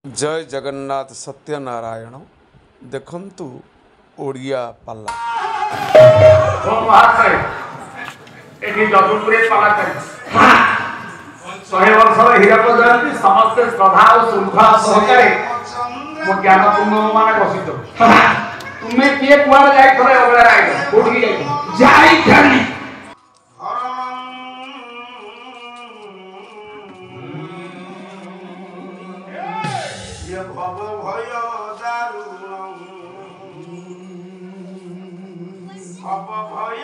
जय जगन्नाथ सत्यनारायण देखंतु ओडिया पाला एठी जदुपुरे पाला कर 100 वर्षर हीरक जयंती समस्त श्रद्धा और श्रद्धा सहकारे मो ज्ञान पूर्ण माने बसितो तुमे किए कुआर जाई थरे ओबरा आइ कोठी जाई खाली ये भव भय दारुण भव भय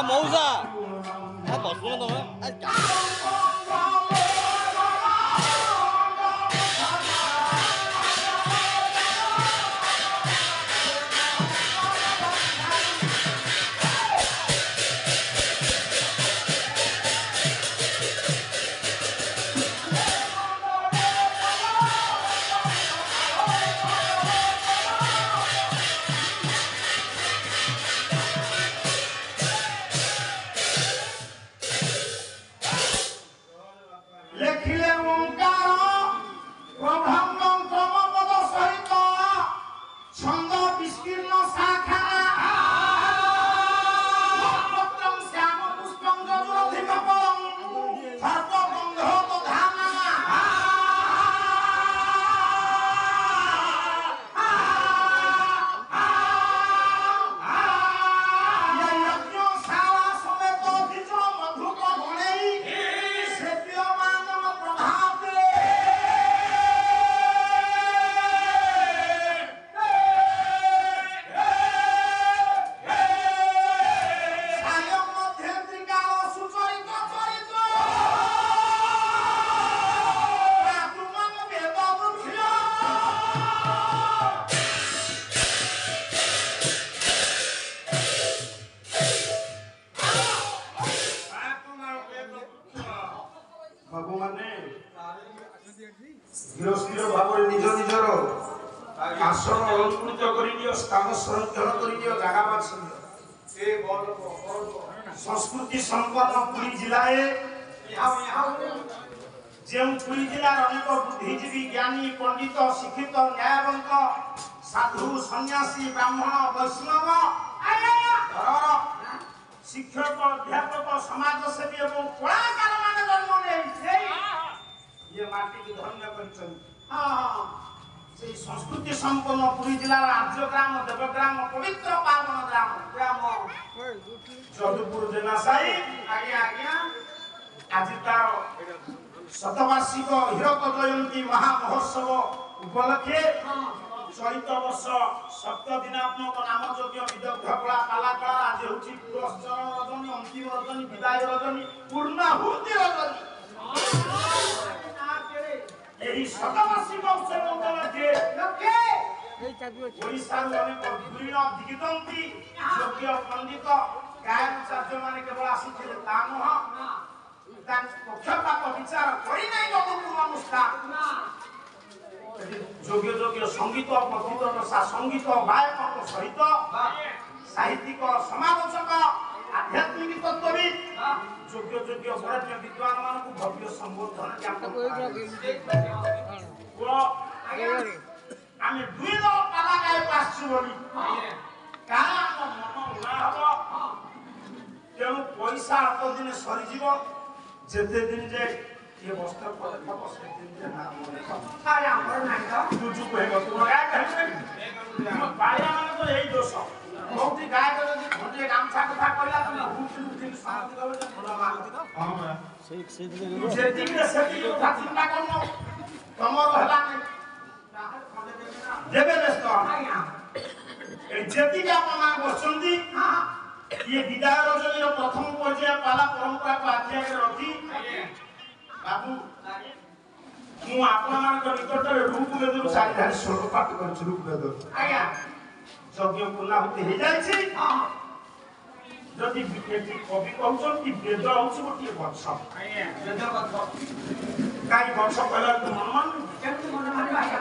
मौजा बस्नु तपाईँ বিস্তীর্ণ শাখা পত্রং শ্যাম পুষ্পং যজুরধিকপং সর্বগন্ধ দধানা গৃহস্থীর ভাবে নিজ নিজর আসন অলঙ্কৃত করে নিও স্থান সংরক্ষণ করে নিও জায়গা বাছি সংস্কৃতি সম্পন্ন পুরী জেলায় যে পুরী জেলার অনেক বুদ্ধিজীবী জ্ঞানী পণ্ডিত শিক্ষিত ন্যায়বন্ত সাধু সন্ন্যাসী ব্রাহ্মণ বৈষ্ণব শিক্ষক অধ্যাপক সমাজসেবী এবং কଳାକାର ମାନେ জন্ম নেইছে ये माटी की धन्य करिछन हां से संस्कृति संपन्न पुरी जिला राज्य ग्राम देवग्राम पवित्र पावन ग्राम जदुपुर जनासाई आज्ञा आज तार शतवार्षिक हीरक जयंती महा महोत्सव उपलक्षे चलित वर्ष सप्तदिनात्मक नाम यज्ञ विदग्ध कला कलाकार आज होची पुरस्कार रजनी अंतिम रजनी विदाय रजनी पूर्णाहुति रजनी এই শতবার্ষিক উৎসব উপলক্ষে ওড়িশার অনেক বিভিন্ন দিগন্তী যোগ্য পণ্ডিত গায়ক চার্য মানে কেবল আসিଥିଲେ তা নহ তার পক্ষপাত বিচার করি নাই যতটুকু অনুষ্ঠান যোগ্য যোগ্য সঙ্গীত পথিত রসা সঙ্গীত গায়ক সহিত সাহিত্যিক সমালোচক আধ্যাত্মিক তত্ত্ববিদ যোগ্য যোগ্য বরেণ্য বিদ্বান মানকু ভব্য সম্বোধন জ্ঞাপন আমি দুই দল পালা গায়ে পাচ্ছি বলি কারণ আমার মন উড়া হব তেমন পয়সা অত দিনে সরিଯିব যেতে দিন যে ये বস্তা পরে থাকো সেদিন যে না মনে আরে আমার নাই তো তুই কই গো তোমার গায় কাহিবে বাইরা মানে তো এই দোষ বহুতি গায় যদি ঘটে গামছা কথা কইলা তুমি বুঝি শান্তি হবে যে ভোলা মা হ্যাঁ সেই যেদিন সেদিন কথা চিন্তা করনো তোমার হলা নাই দেবে ব্যস্ত এই যেদিন আপনা বসন্তি ये विदाय रजनी प्रथम पर्याय पाला परंपरा को आज्ञा रखी बाबू मु आपन मान निकट रूप वेद सारी धारी श्लोक पाठ कर रूप वेद आज्ञा यज्ञ पूर्ण होते हे जाय छी जदि विकेटी कवि कहउछन कि वेद होछि गोटे वंश आज्ञा वेद वंश काई वंश कहला तो मन केमति मन मानि भाषा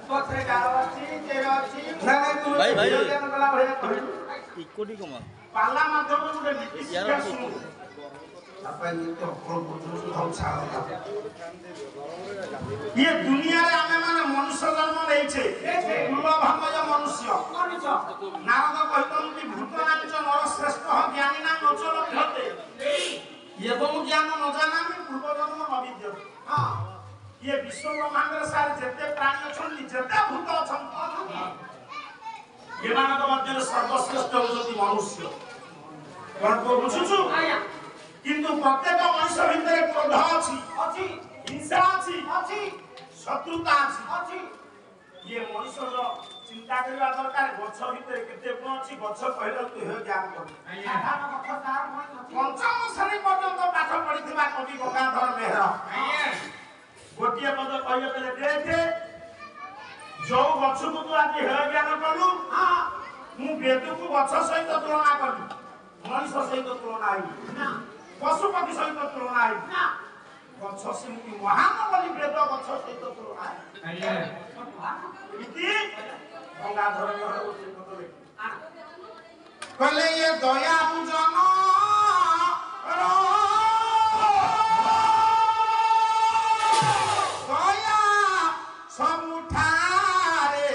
तोत्रे गारो अछि तेरो अछि ना तू भाई ज्ञान कला भय इकोटी कमा पाला माध्यम गोटे नीति शिक्षा सुनु अपन तो प्रभु हम छाड़ा ये दुनिया रे हमें माने मनुष्य जन्म लेछे दुर्लभमय मनुष्य नारद कहतन कि भूत नामच नर श्रेष्ठ ज्ञानी नाम नचल होते एवं ज्ञान न जाना में पूर्व जन्म अविद्य हां ये विश्व ब्रह्मांड रे सारे जते प्राणी अछन जते भूत अछन ये मानव मध्य सर्वश्रेष्ठ होती मनुष्य कोन को बुझुछु किंतु प्रत्येक मनुष्य भितर क्रोध अछि हिंसा अछि शत्रुता अछि ये मनुष्य जो चिंता करबा दरकार गछ भितर केते गुण अछि गछ कहले तू हे ज्ञान कर साधारण कथा तार पंचम श्रेणी पर्यंत पाठ पढिथिबा कवि गंगाधर मेहर गोटिए पद कहले पले देखे जो गछ को तू आज हे ज्ञान करलु हां मु वेद को गछ सहित तुलना करलु मनुष्य सहित तुलना आई ना पशुपति सहित तुलना है ना गच्छ सिंह महान बलि वेद गच्छ सहित तुलना है आज्ञा इति गंगाधर मेहर गोटे पद लेखि कहले ये दया पूजन दया सब उठारे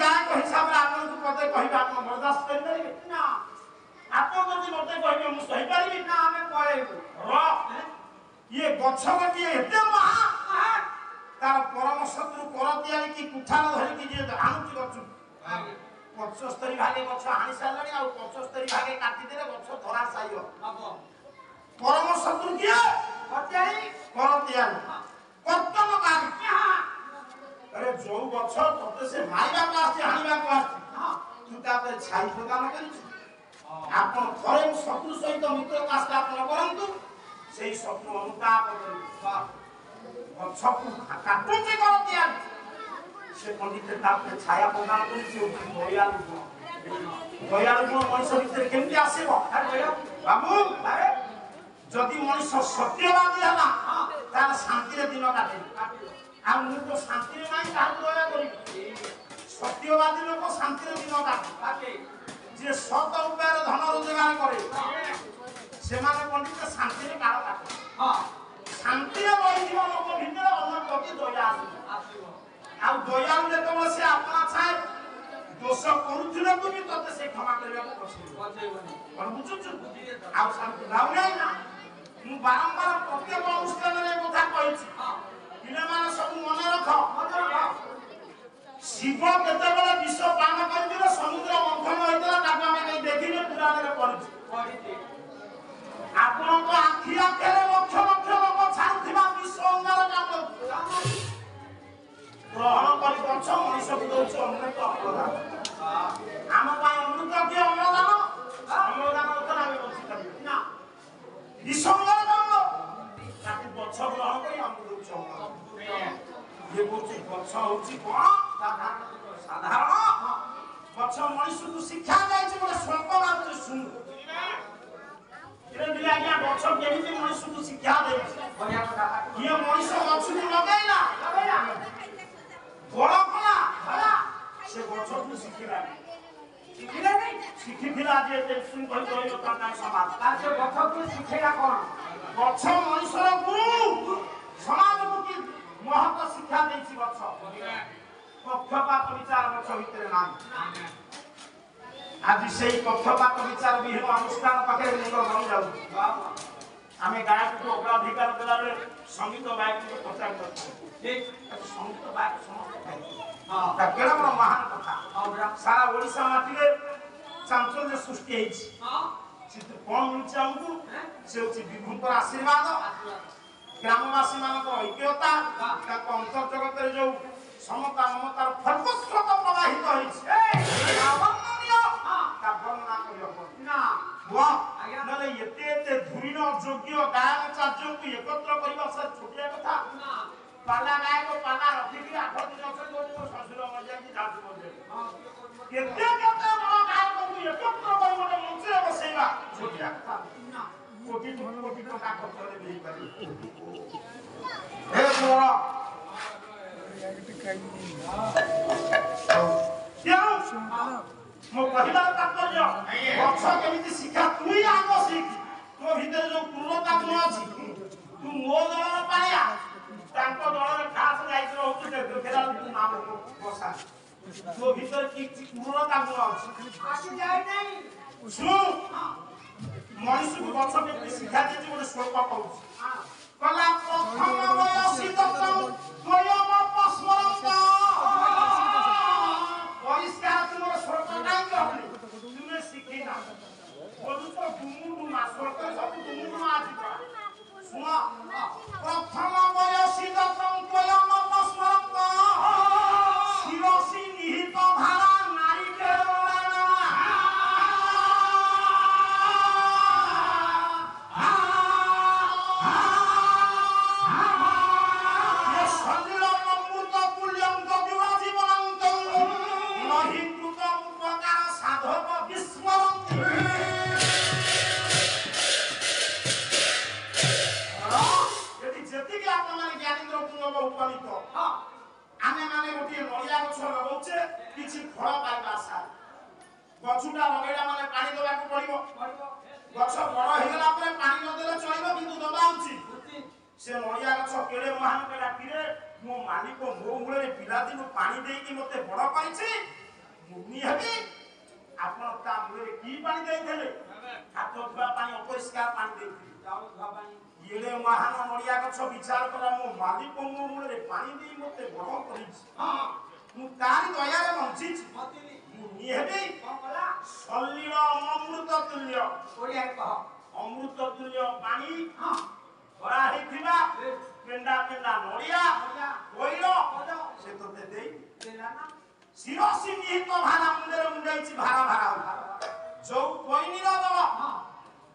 ଗାୟକ ହିସାବରେ ଆପଣଙ୍କୁ ପଦେ କହିବେ ଆପଣ ବରଦାସ୍ତ କରିପାରିବେ ନା ଆପଣ ଯଦି ମତେ କହିବେ ମୁଁ ସହିପାରିବି ନା ଆମେ ପଳେଇବୁ ଇଏ ଗଛ ଗୋଟିଏ ଏତେ ମହା ତାର ପରମ ଶତ୍ରୁ କର ତିଆରି କି କୁଠାର ଧରିକି ଯିଏ ଆଣୁଛି ଗଛ 75 ଭାଗେ ଗଛ ହାଣି ସାରିଲାଣି ଆଉ 75 ଭାଗେ କାଟିଦେଲେ ଗଛ ଧରା ସାଇବ ପରମ ଶତ୍ରୁ କିଏ କର ତିଆରି କର୍ତ୍ତନକାରୀ अरे जो गछ तते से मारिबा को आसी हानिबा को आसी तू तापर छाई प्रदान करिछु आपण थरे शत्रु सहित मित्र का स्थापन करंतु सेही शत्रु अनुताप करी गछ को काटुचे करती आ से पंडित तापर छाया प्रदान करिछु दयालु मनुष्य भीतर केमति आसीबो बाबू जदि मनुष्य सत्यवादी हला तार शांति रे दिन काटे आ मु तो शांति नहीं काहू दया करी सत्यवादी लोक शांति दिन काटे जे सत उपाय धन रोजगार करे से माने पंडित शांति रे काल काटे शांति रे रही जीवन लोक भीतर अन्य प्रति दया आसीबो आ दया ले तो से अपना छाए दोष करूथिले तू भी तते से क्षमा करबा को पछेबनी और बुझुछु आ शांति लाउ नहीं ना मु बारंबार प्रत्येक अनुष्ठान रे कथा कहिछि पिलाମାନେ ସବୁ ମନେ ରଖ ଶିବ କେତେବେଳେ ବିଷ ପାନ କରିଥିଲେ ସମୁଦ୍ର ମନ୍ଥନ ହୋଇଥିଲା ତାକୁ ଆମେ କେହି ଦେଖିଲେ ପୁରାଣରେ ପଢିଛୁ ଆପଣଙ୍କ ଆଖି ଆଖରେ ଲକ୍ଷ ଲକ୍ଷ ଲୋକ ଛାଡୁଥିବା ବିଷ ଅଙ୍ଗାରକାମ୍ଳ ଗ୍ରହଣ କରି ଗଛ ମଣିଷକୁ ଦଉଛି ଅମୃତ ଅମ୍ଳଜାନ ଆମ ପାଇଁ ଅମୃତ କି ଅମ୍ଳଜାନ ଅମ୍ଳଜାନ ଆମେ ବଞ୍ଚିପାରିବୁ ନା ବିଷ ଅଙ୍ଗାରକାମ୍ଳ ତାକୁ ଗଛ ଗ୍ରହଣ କରି ଆମକୁ ଦଉଛି ଅମ୍ଳଜାନ ये बोलते गछ होची कोन साधारण गछ मनुष्य शिक्षा जाय छै बोले स्वल्प बात सुन धीरे धीरे आज्ञा गछ केमिति मनुष्य शिक्षा दे ये मनुष्य गछ को लगाइला बड़ कला से गछ को शिखिला नहीं शिखिला जे सुन कहि कहि ता समाज तार से गछ को शिखेला कोन गछ मनुष्य गुरु समाज को की महत्व शिक्षा देछि गछ पक्षपात विचार गछ भितर नाही आज सेही पक्षपात विचार विहीन अनुष्ठान पाखे मुंड बन जाउ आमे गायक को अग्राधिकार देला रे संगीत गायक को प्रचार करछ ठीक संगीत गायक समस्त हां ता केला बड़ महान कथा सारा ओडिसा माटी रे चांचल्य सृष्टि हेछि हां चित्र कोन मिलछ हमकु से होछि विभूतर आशीर्वाद ग्रामवासी मानक ऐक्यता ताको अंतर जगत रे जो समता ममतार फलस्वरूप प्रवाहित होइछ लावण्य ता वर्णना करियो ना वाह नले एते धुरीन योग्य गायक चार्य को एकत्र करिबा सर छोटिया कथा ना पाला गायक पाला रखिबी 8 दिन अछन कोठी ससुर मजा की जाजु मजे एते कते बड़ गायक को एकत्र करि मते मंचे बसेबा छोटिया कथा ना कोटी टका खर्च रे देई पारी हे मोरा मो पहिला तात्पर्य गछ केमिति शिक्षा तुई आगो शिख तो भीतर जो क्रूरता गुण अछि तू मो दलर पाया तांको दलर खास जाइत रहउछ जे फेरा तू नाम बसा तो भीतर की क्रूरता गुण अछि आसी जाय नहीं सुन मनुष्य को गछ केमिति शिक्षा देछि बोले श्लोक कहउछ कला प्रथम वयसित स्वयं पस्मरंग परिष्कार तुमर श्लोक काई कहली तुमे शिखी ना बोलु तो गुमुडु ना श्लोक सब गुमुडु आछि सुन प्रथम वयसित स्वयं पस्मरंग शिरसि निहित भारा नारी के उपनीत आमे माने गोटे नड़िया गछ लगाउछे किछि फल पाइबा आशा गछुटा लगाइला माने पानी देबा को पड़िबो गछ बड़ हेगला परे पानी न देले चलिबो किंतु दबा उचित से नड़िया गछ केड़े महान केला किरे मो मालिक मो मुळे पिला दिनु पानी देई कि मते बड़ पाइछि मुनि हेबी आपण ता मुरे की पानी देइथले हाथ धुआ पानी अपरिष्कार पानी देइथले चाउल धुआ पानी येले महान नडिया गछ विचार कला मो मालिक मो मुरे पानी देई मते बड़ करिस हां मु तारी दया रे बंचिस मुनि हेबी कोन कला सल्लील अमृत तुल्य ओडिया कह अमृत तुल्य पानी हां भरा हेथिबा पेंडा पेंडा नडिया कोइलो से तो दे देला ना शिरोसी निहित भारा मुंडे मुंडाइछि भारा भारा जो कोइनी रा बाबा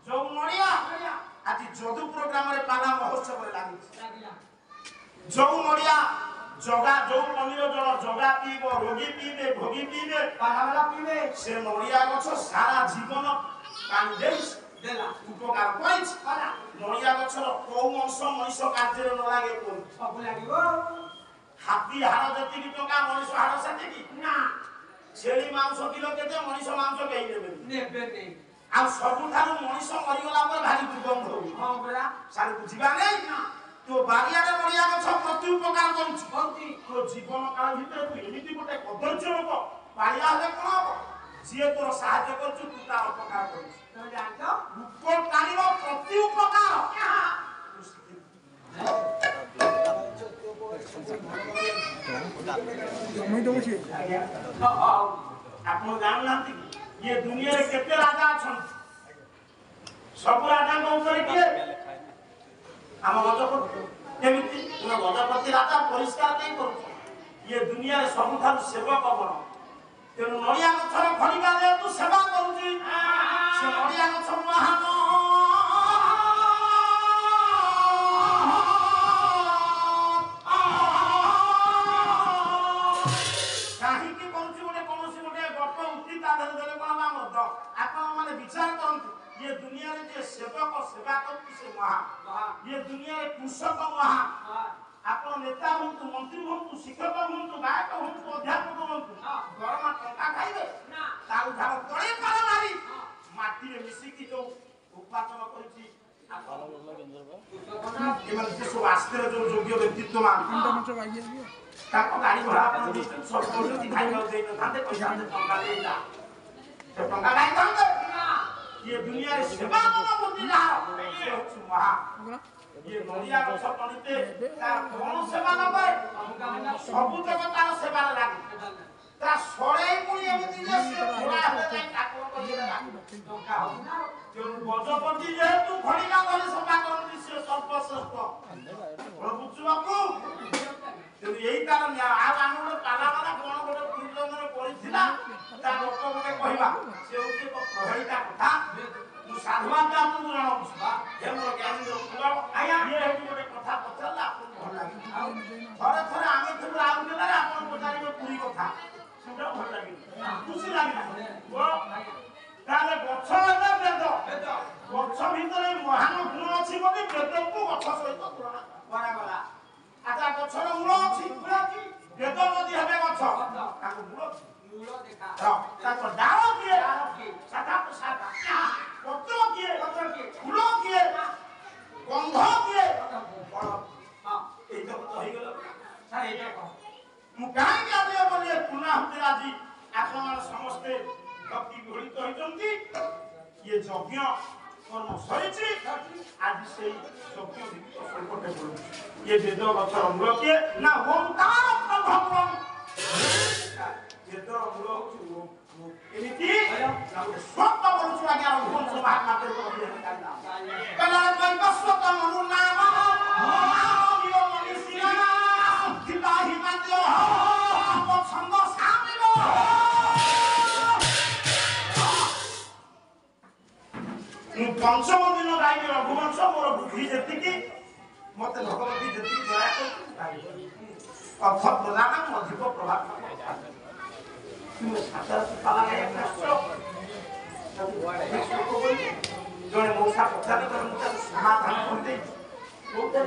जो नडिया आज जदु प्रोग्राम रे पाला महोत्सव रे लागिला जो नडिया जगा जो पनीर जल जगा पीबो रोगी पीबे भोगी पीबे पाला पीबे से नडिया गछ सारा जीवन पानी देइस देला उपकार करिछ पाला नडिया गछर कोउ अंश मनुष कार्य न लागे कोन सब लागिबो हाथी हाड़ जति की टका मनुष हाड़ सेति की ना छेली मांस किलो केते मनुष मांस केई नेबे नै आ सबु थारु मनुष मरि गला पर भारी दुर्गंध हो हां बरा सारी बुझिबा नै ना तो बारिया रे नडिया गछ प्रति उपकार करिछ कोंती तो जीवन काल भितर तू एमिति गोटे कदर्य लोक पालिया हेले कोन हो जिए तोर सहायता करछु तू तार उपकार करिछ तो जानतो उपकारीर प्रति उपकार आपण जानलांती ये दुनिया रे केते राजा छन सब राजा को ऊपर किए हम गजपति केमिति तुम गजपति राजा परिष्कार नहीं करू ये दुनिया रे सब थार सेवक बन तेनु नडिया गछर खणिबा ले तू सेवा करूची से नडिया गछ महान विचार करंतु ये दुनिया रे जे सेवक सेवा करती से महा ये दुनिया रे कृषक महा आपण नेता होंतु मंत्री होंतु शिक्षक होंतु गायक होंतु अध्यापक होंतु गरमा टंका खाइबे ना ताउ धार तळे पार मारी माटी रे मिसी की जो उपार्जन करछि एमन जे सब आस्ते जो योग्य व्यक्तित्व मान ताको गाड़ी भरा आपण सब कोन खाइबो देइ न थाते पैसा दे टंका देला तो टंका गाय दंगे ये दुनिया रे सेवा करना बुद्धि रहा ये होछु महा ये नडिया गछ पनिते तार कोन सेवा न करे सब जगतार सेवा लागे ता सड़े पुनी एमिति जे से घोड़ा हे जाय ठाकुर कहि टंका हो जो गजपति जे तू खणिका गले सेवा करनी से सर्वश्रेष्ठ प्रभु बाबू तो यही कारण आ आनु ताला वाला कोन गोटे पूर्ण रे पड़िथिला ता लोक गोटे कहबा से होके प्रहरीता कथा मु साधुवान का तू जणाउछबा हे मोर ज्ञानी लोक आया ये हेतु गोटे कथा पचला आपन भल लागी थरे थरे आमे थु आउ गेला रे आपन पचारिबे पूरी कथा सुडा भल लागी खुशी लागी ओ ताले गछ हेबे बेद गछ भितरे महान गुण अछि बोली बेदକୁ गछ सहित तुलना करागला आजा गछर मूल अछि बेद नदी हेबे गछ ताको मूल देखा ताको डाल किए साधा साधा पत्र किए फूल किए गंध किए हां ए तो हो गेल सारे एटा कह मु काहे के आबे बोले पुना हते राजी आपण समस्त भक्ति घोड़ित होइचंती ये यज्ञ कर्म सरिछि आज से यज्ञ विधित संकटे पड़ु ये वेद गछर मूल किए ना ओंकार भगवान वेद मूल होछु एमिति सब बोलछु आज्ञा भगवान से महात्मा के कला कोई बसवत मनु नाम नाम यो मनीषिया दिलाहि मात्यो हो छंद सामिलो मु पंचम दिन गाइबे रघुवंश मोर बुद्धि जेति की मते भगवती जेति दया कर अर्थ प्रदान अधिक प्रभाव तुम सातर पाला एक राष्ट्र जने मौसा पछारी कर मुता समाधान करते बोलते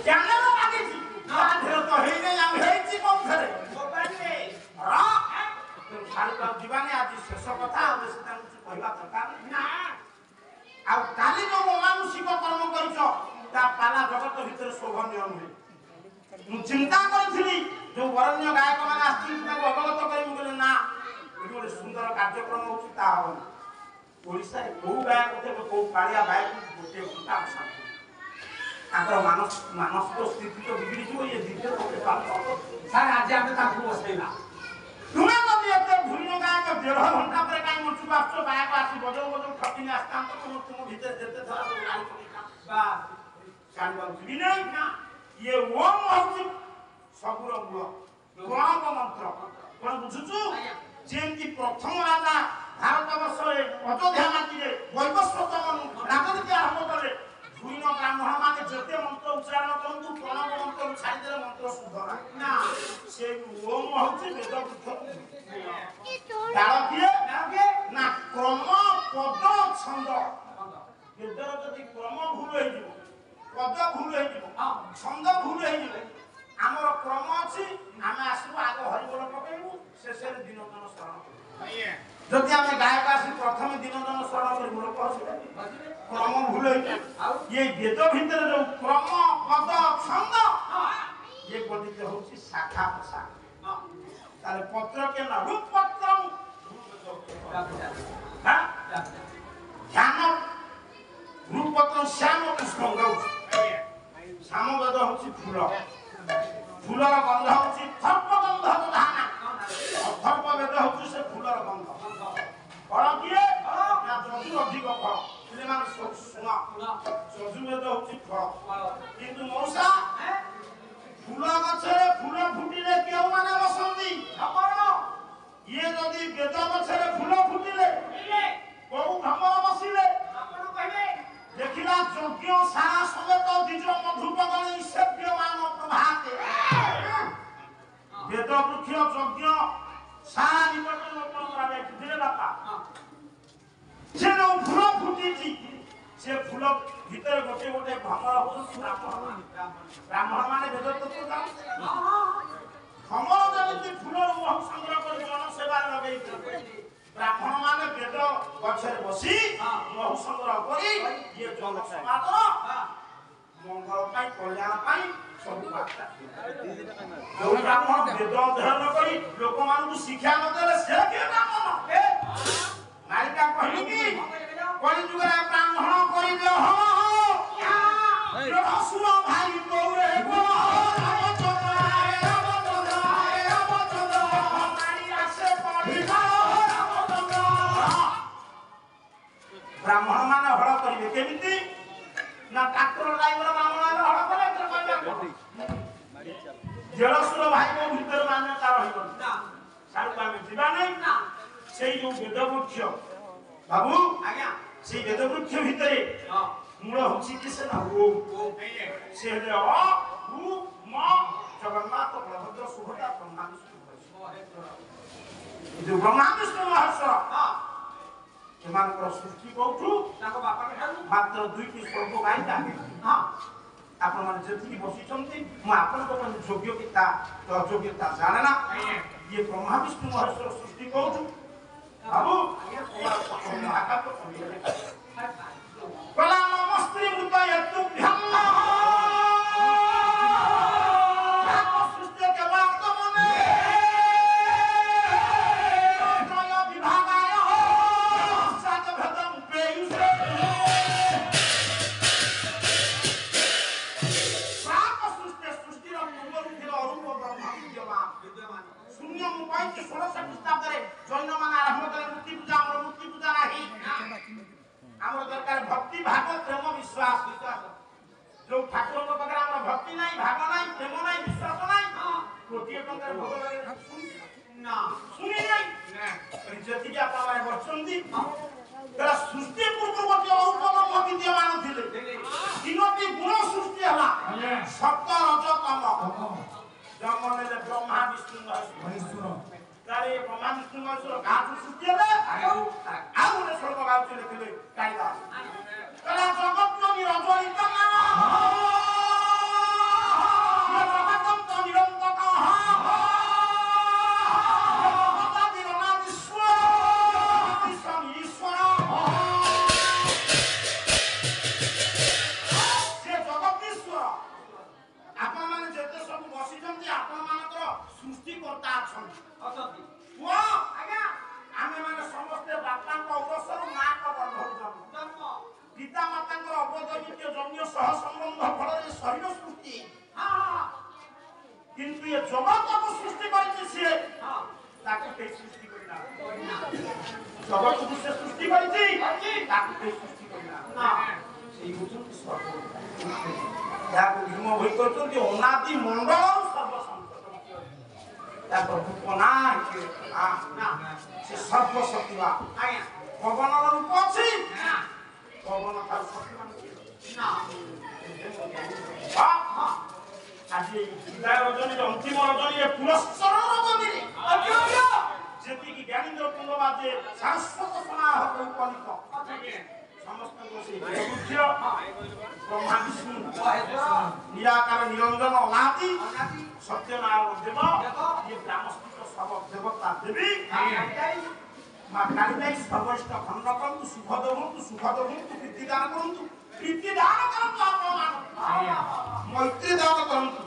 जाने लागे छी आधे तो हेई नै हम हेई छी कोन थरे मोबाइले रा तुम साल का जीवाने आज शेष कथा हम से कुछ कहबा दरकार ना आ काली जो मानुषिक कर्म करिछ ता पाला जगत भीतर शोभनीय नुहे मु चिंता करथिली जो वरण्य गायक मैंने अवगत कर ना गोटे सुंदर कार्यक्रम होता ओडिशा कौ गायक थे कौ कालिया गायक गोटे घंटा मानसिक स्थिति तो बिगड़ी ये द्वितीय सारे आज आम बसैला तुम्हें कभी एत भूलिन गायक 1.5 घंटा पर कहीं मुचुक आस गायक आस बजौ बजौ ठकी आसता तुम भीतर जेते थोड़ा जानवी नहीं ना ये ओम हूँ सबुर मूल प्रणव मंत्र कौन बुझुचु जेमती प्रथम राजा भारत वर्ष अयोध्या माटी वैवस्वत राजनीति आरंभ कले भूइन ब्राह्मण माने जते मंत्र उच्चारण करतु प्रणव मंत्र छाड़ीदे मंत्र शुद्ध ना से ओम हूँ वेद वृक्ष डाल किए ना क्रम पद छंद वेदर जदि क्रम भूल हो पद भूल हो छंद भूल हो आमर क्रम अच्छी आम आसबू आग हरिबोल पकेबू शेष दिनोदन शरण जदि आम गायक आसी प्रथम दिनोदन शरण कर मूल क्रम भूल ये वेद भितर जो क्रम पद छंद ये पदित हूँ शाखा प्रशाखा ताले पत्र के ना रूप पत्र ध्यान रूप पत्र श्याम पुष्प श्याम वेद हूँ फूल फूलर गंध हूँ थर्प गंध धाना अथर्प वेद हूँ से फूलर गंध फल किए जदू अधिक फल सुना जदू वेद हूँ फल किंतु मौसा फूल गछे फूल फुटिले क्यों माने बसंती ये जदि वेद गछे फूल फुटिले कौ भ्रमर बसिले देखिला यज्ञ सारा समेत द्विज मधुपगणी सेव्यमान प्रभाते वेद वृक्ष यज्ञ सारा निकट रोपण करावे बुझले बापा से जो फूल फुटी से फूल भीतर गोटे गोटे भ्रमर हो ब्राह्मण माने वेद तत्व जानते भ्रमर जमिति फूल बहु संग्रह कर जन सेवा लगे ब्राह्मण माने वेद गछरे बसी बहु संग्रह करी ये जन समाज मंगल पाई कल्याण पाई सब बात जो ब्राह्मण वेद अध्ययन करी लोक मानू शिक्षा न देले से के ब्राह्मण नायिका कहली कि कलि जुगे ब्राह्मण करिले हो जो असुर भाई तोरे को ब्राह्मण माने हड़ करिवे केमिति ना ट्रैक्टर ड्राइवर ब्राह्मण हड़ करे जलसुर भाई को भीतर मान्यता रहिबो ना सारू कामे जीवा नहीं ना सेई जो वेद वृक्ष बाबू आज्ञा सेई वेद वृक्ष भितरे मूल होछि किसे ना ओ से हे अ उ म जगन्नाथ बलभद्र सुभद्रा ब्रह्मा विष्णु जो ब्रह्मा विष्णु महेश्वर एमानकर सृष्टि कौठु ताको बापा ठारू मात्र दुईटी स्वर्ग गाई जागे हां आपण माने जेति बसिचंती मु आपण को पण योग्यता तो अयोग्यता जाने ना ये ब्रह्मा विष्णु महेश्वर सृष्टि कौठु बाबू आका तो कला नमस्ते मृत यतुभ्यम सृष्टि के वाक्त मने जैन मान आरंभ करे मूर्ति पूजा हमर मूर्ति पूजा नाही हमर दरकार भक्ति भाग प्रेम विश्वास जो ठाकुर को पकड़ हमर भक्ति नाही भाग नाही प्रेम नाही विश्वास नाही कोटिए टंकार भोग लगे ना सुनी नाही जति के आपा माने बचंती तेरा सृष्टि पूर्व के औपम विद्यमान थिले तीनोटी गुण सृष्टि हला सप्त रज तम जमने ब्रह्मा विष्णु महेश्वर तारे ब्रह्मा विष्णु महेश्वर गाछ सृष्टि हला आउ ने स्वर्ग गाछ लेखले काइदा कला जगत को निरंजनित जगतम तो निरंतर ଜଗତକୁ ସେ ସୃଷ୍ଟି କରିଛି ତାକୁ ସେ ସୃଷ୍ଟି କରିଲା ସେଇ ହଉଛନ୍ତି ସର୍ବ ଯାହାକୁ ଭୀମ ଭୋଇ କରୁଛନ୍ତି ଅନାଦି ମଣ୍ଡଳରୁ ସର୍ବସଂକଟ ତା ପ୍ରଭୁଙ୍କ ନାଁ ସେ ସର୍ବଶକ୍ତିବା ପବନର ରୂପ ଅଛି ପବନ ଠାରୁ ଶକ୍ତିମାନ ଆଜି ବିଦାୟ ରଜନୀରେ ଅନ୍ତିମ ରଜନୀରେ ପୁରସ୍କାର ରଜନୀରେ ଯେତିକି ଜ୍ଞାନୀନ୍ଦ୍ର କୁଣ୍ଡ ବାଜେ ଶାଶ୍ୱତ ସମାହତ ଉପନୀତ ସମସ୍ତଙ୍କ ସେଇ ପୂଜ୍ୟ ବ୍ରହ୍ମା ବିଷ୍ଣୁ ନିରାକାର ନିରଞ୍ଜନ ଅନାଦି ସତ୍ୟନାରାୟଣ ଦେବ ଇଏ ଗ୍ରାମସ୍ଥିତ ସର୍ବ ଦେବତା ଦେବୀ ମା କାଳିଦାଇ ସର୍ବଇଷ୍ଟ ଖଣ୍ଡ କରନ୍ତୁ ସୁଖଦ ହୁଅନ୍ତୁ ପ୍ରୀତି ଦାନ କରନ୍ତୁ ମୈତ୍ରୀ ଦାନ କରନ୍ତୁ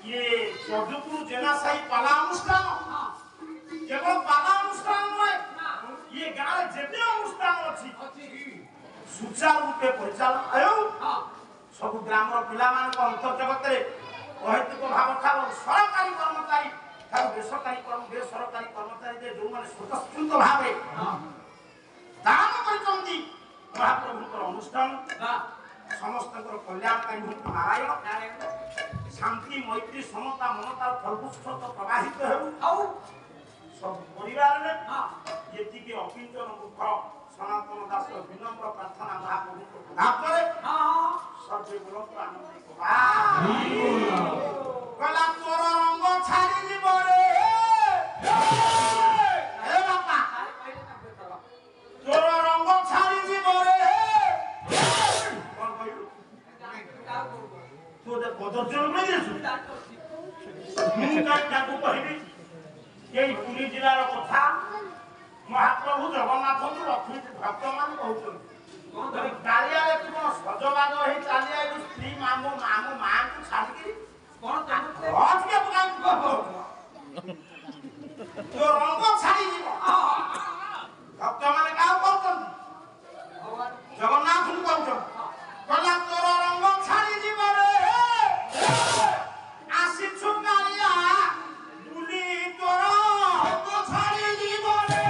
ଇଏ ଯଦୁପୁର ଜେନାସାହି ପାଲା ଅନୁଷ୍ଠାନ କେବଳ ପାଲା ଅନୁଷ୍ଠାନ ନୁହେଁ ଇଏ ଗାଁରେ ଯେତେ ଅନୁଷ୍ଠାନ ଅଛି ସୁଚାରୁ ରୂପେ ପରିଚାଳନା ହେଉ ସବୁ ଗ୍ରାମର ପିଲାମାନଙ୍କ ଅନ୍ତର୍ଜଗତରେ ଅହେତୁକ ଭାବ ଠାରୁ ସରକାରୀ କର୍ମଚାରୀ ଠାରୁ ବେସରକାରୀ କର୍ମଚାରୀ ଯେଉଁମାନେ ସ୍ୱତଃସ୍ଫୂର୍ତ୍ତ ଭାବେ ଦାନ କରିଛନ୍ତି ମହାପ୍ରଭୁଙ୍କର ଅନୁଷ୍ଠାନ ସମସ୍ତଙ୍କର କଲ୍ୟାଣକାରୀ ହୁଅନ୍ତୁ ନାରାୟଣ ଶାନ୍ତି ମୈତ୍ରୀ ସମତା ମମତା ଫଳପୁଷ୍ପ ପ୍ରବାହିତ ହେଉ ସବୁ ପରିବାରରେ ଯେତିକି ଅକିଞ୍ଚନ ମୁଖ ସନାତନ ଦାସ ବିନମ୍ର ପ୍ରାର୍ଥନା ମହାପ୍ରଭୁଙ୍କ ପଦାର୍ଥରେ ସର୍ବେ ବୋଲନ୍ତୁ ଆନନ୍ଦିତ ଗଲା ତୋର ରଙ୍ଗ ଛାଡ଼ିଯିବ ରେ ବାପା ତୋର ରଙ୍ଗ ଛାଡ଼ିଯିବ ରେ କଣ କହିଲୁ ତୁ କଦର୍ଯ୍ୟ ନେଇଛୁ ମୁଁ ତାକୁ କହିବି ଏଇ ପୁରୀ ଜିଲ୍ଲାର କଥା ମହାପ୍ରଭୁ ଜଗନ୍ନାଥଙ୍କୁ ଲକ୍ଷ୍ମୀ ଭକ୍ତମାନେ କହୁଛନ୍ତି କାଳିଆରେ ତୁ କଣ ସଜବାଜ ହେଇ ଚାଲି ଆଇଲୁ ସ୍ତ୍ରୀ ଆମ ମାଆଙ୍କୁ ଛାଡ଼ିକିରି କଣ ତୋ ରଙ୍ଗ ଛାଡ଼ିଯିବ ଭକ୍ତମାନେ କାହାକୁ କହୁଛନ୍ତି ଜଗନ୍ନାଥଙ୍କୁ କହୁଛନ୍ତି କହିଲା ତୋର ରଙ୍ଗ ଛାଡ଼ିଯିବ ରେ ଆସିଛୁ କାଳିଆ ବୁଲି ତୋର ରଙ୍ଗ ଛାଡ଼ିଯିବ ରେ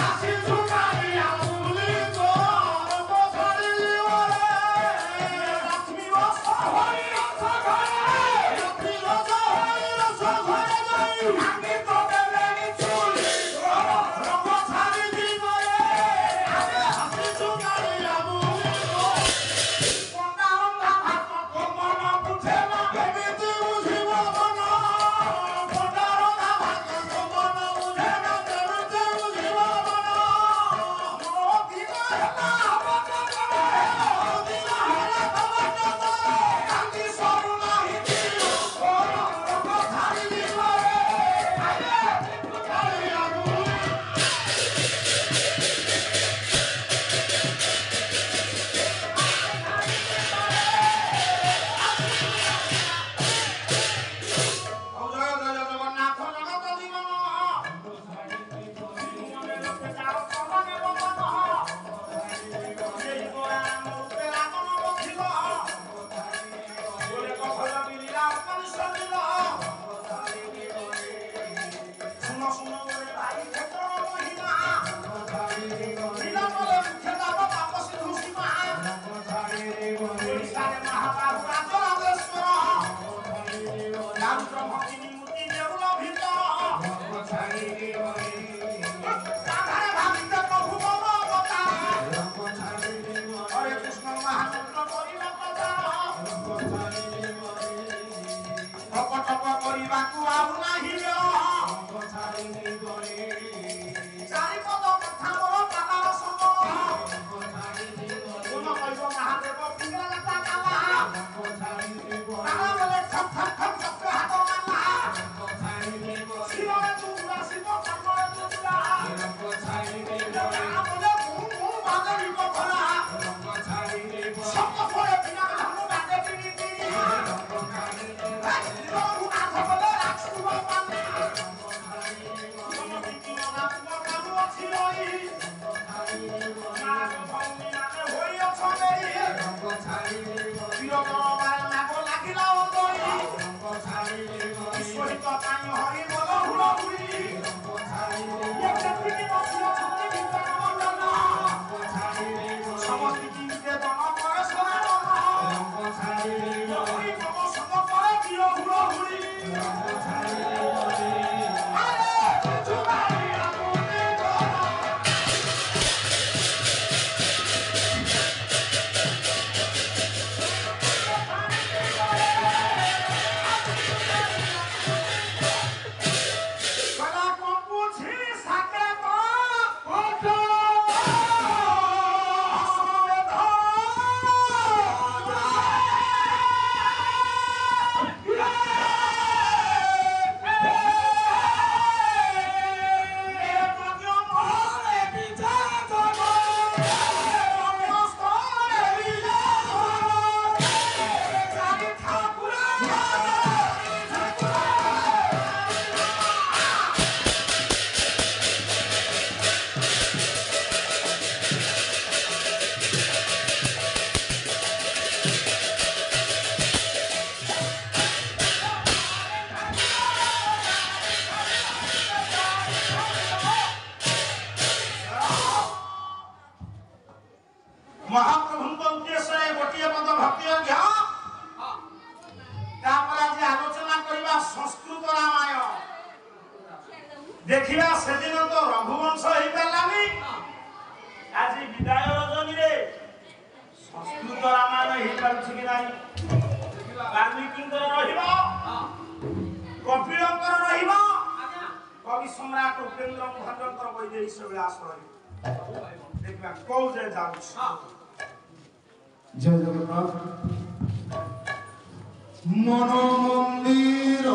ଆସିଛୁ କାଳିଆ ବୁଲି ତୋର ରଙ୍ଗ ଛାଡ଼ିଯିବ ରେ ଲକ୍ଷ୍ମୀ ରସ ହରି ରସ ଘରେ ଲକ୍ଷ୍ମୀ ରସ ହରି ରସ ଘରେ ଯାଇ ଭାଙ୍ଗି ତ ଦେଲେଣି ଚୁଲି ତୋର ରଙ୍ଗ ଛାଡ଼ିଯିବ ରେ ଆସିଛୁ କାଳିଆ ବୁଲି କଣ୍ଡା ରନ୍ଧା ଭାତ ତୋ ମନ ବୁଝେନା କେମିତି ବୁଝିବ ମନ କଣ୍ଡା ରନ୍ଧା ଭାତ ତୋ ମନ ବୁଝେନା କେମିତି ବୁଝିବ ମନ ମୋ ଦିନ ହେଲା ଅବଚନ ମୋ ଦିନ ହେଲା ଅବଚନ କାନ୍ଦି ସରୁ ନାହିଁ ତୋର ରଙ୍ଗ ଛାଡ଼ିଯିବ ରେ କାଳିଆ ବୁଲି ଜୟ ଜୟ ଜଗନ୍ନାଥ ଜଗତ ଜୀବନ ଶୁଣ ଶୁଣ ଭାଇ କ୍ଷେତ୍ର ମହିମା ବିଲମ୍ବରେ ମୁଖ୍ୟ ଦାବ ତାପସୀ ଋଷିମା ଓଡ଼ିଶାରେ ମହାବାହୁ ରାଜରାଜେଶ୍ୱର ଯାଉଛ ଭଗିନୀ ମୂର୍ତ୍ତି ଦେଉଳ ଭିତର ସାଧାରେ ଭାବିତ ପ୍ରଭୁ ମୋର ଅବତାର ହରେ କୃଷ୍ଣ ମହାମନ୍ତ୍ର କରିବା ପ୍ରଚାର ଟପ ଟପ କରିବାକୁ ଆଉ ନାହିଁ ଚାରିପଦ କଥା ମୋର ପାତାଳ ସମ ଗୁଣ କହିବ ମହାଦେବ ପିଙ୍ଗଳା କାଲା କାଲା ବୋଲେ ଠକ୍ ଠକ୍ ଠକ୍ ଠକ୍ ହାତ ମାଲା ଶିରରେ ତୁରା ଶିବ କର୍ମରେ ତୁରା ବୋଲେ ମୁଁ ବାଦଳିବ ଭରା ଶବ୍ଦ ପରେ ବିନା ମୁଁ ବାଦେ କିଣି କିଣି ମୁଁ ନାଥ ବୋଲେ ରାକ୍ଷୁବ ମାନେ ହରି ବୋଲ ହୁଳ ହୁଳି देखिया सेदिन तो रघुवंश होई पालानी आज विदाय रजनी रे संस्कृत रामायण होई पारुछि कि नाही वाल्मीकिंकर रहिबो कपिलंकर रहिबो कवि सम्राट उपेंद्र भंजनकर वैदेही विलास रहिबो देखिया कौ जे जाउछ जय जगन्नाथ मन मंदिर